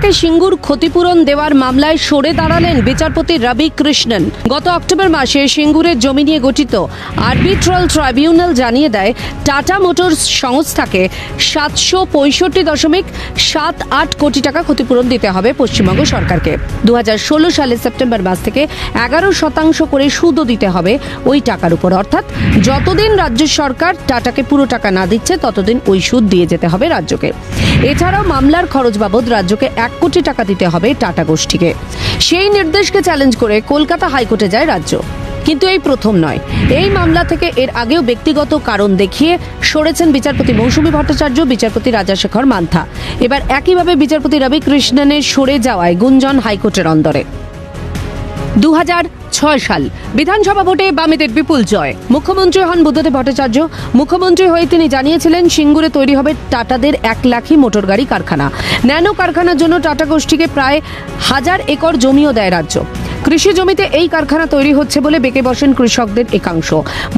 কলকাতায় সিঙ্গুর ক্ষতিপূরণ দেওয়ার মামলায় সরে দাঁড়ালেন বিচারপতি রবি কৃষ্ণন। গত অক্টোবর মাসে সিঙ্গুরের জমি নিয়ে গঠিত আরবিট্রাল ট্রাইব্যুনাল জানিয়ে দেয় টাটা মোটরস সংস্থাকে 765.78 কোটি টাকা ক্ষতিপূরণ দিতে হবে পশ্চিমবঙ্গ সরকারকে। 2016 সালের সেপ্টেম্বর মাস থেকে 11% করে সুদও দিতে হবে ওই টাকার উপর, অর্থাৎ যতদিন রাজ্য সরকার টাটাকে পুরো টাকা না দিচ্ছে ততদিন ওই সুদ দিয়ে যেতে হবে রাজ্যকে। এছাড়াও মামলার খরচ বাবদ রাজ্যকে 1 কোটি টাকা দিতে হবে টাটা গোষ্ঠীকে। সেই নির্দেশকে চ্যালেঞ্জ করে কলকাতা হাইকোর্টে যায় রাজ্য। কিন্তু এই প্রথম নয়, এই মামলা থেকে এর আগেও ব্যক্তিগত কারণ দেখিয়ে সরেছেন বিচারপতি মৌসুমী ভট্টাচার্য, বিচারপতি রাজাশেখর মান্থা। এবার একইভাবে বিচারপতি রবি কৃষ্ণনের সরে যাওয়ায় গুঞ্জন হাইকোর্টের অন্দরে। 2006 সাল বিধানসভা ভোটে বামেদের বিপুল জয়। মুখ্যমন্ত্রী হন বুদ্ধদেব ভট্টাচার্য। মুখ্যমন্ত্রী হয়ে তিনি জানিয়েছিলেন সিঙ্গুরে তৈরি হবে টাটাদের 1 লাখি মোটর গাড়ি কারখানা। ন্যানো কারখানার জন্য টাটা গোষ্ঠীকে প্রায় 1000 একর জমিও দেয় রাজ্য। কৃষি জমিতে এই কারখানা তৈরি হচ্ছে বলে বেঁকে বসেন কৃষকদের একাংশ।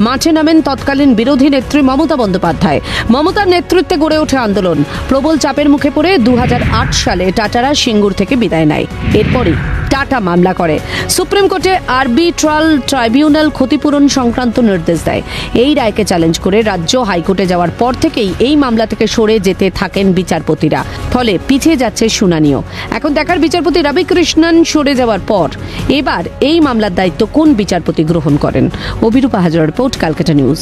মাঠে নামেন তৎকালীন বিরোধী নেত্রী মমতা বন্দ্যোপাধ্যায়। মমতার নেতৃত্বে গড়ে ওঠে আন্দোলন। প্রবল চাপের মুখে পড়ে 2008 সালে টাটারা সিঙ্গুর থেকে বিদায় নেয়। এরপরই টাটা মামলা করে। সুপ্রিম কোর্টে আরবিট্রাল ট্রাইব্যুনাল ক্ষতিপূরণ সংক্রান্ত নির্দেশ দেয়। এই রায়কে চ্যালেঞ্জ করে রাজ্য হাইকোর্টে যাওয়ার পর থেকেই এই মামলা থেকে সরে যেতে থাকেন বিচারপতিরা। ফলে পিছিয়ে যাচ্ছে শুনানিও। এখন দেখার বিচারপতি রবি কৃষ্ণন সরে যাওয়ার পর এবার এই মামলার দায়িত্ব কোন বিচারপতি গ্রহণ করেন। অভিরূপা হাজরার রিপোর্ট, ক্যালকাটা নিউজ।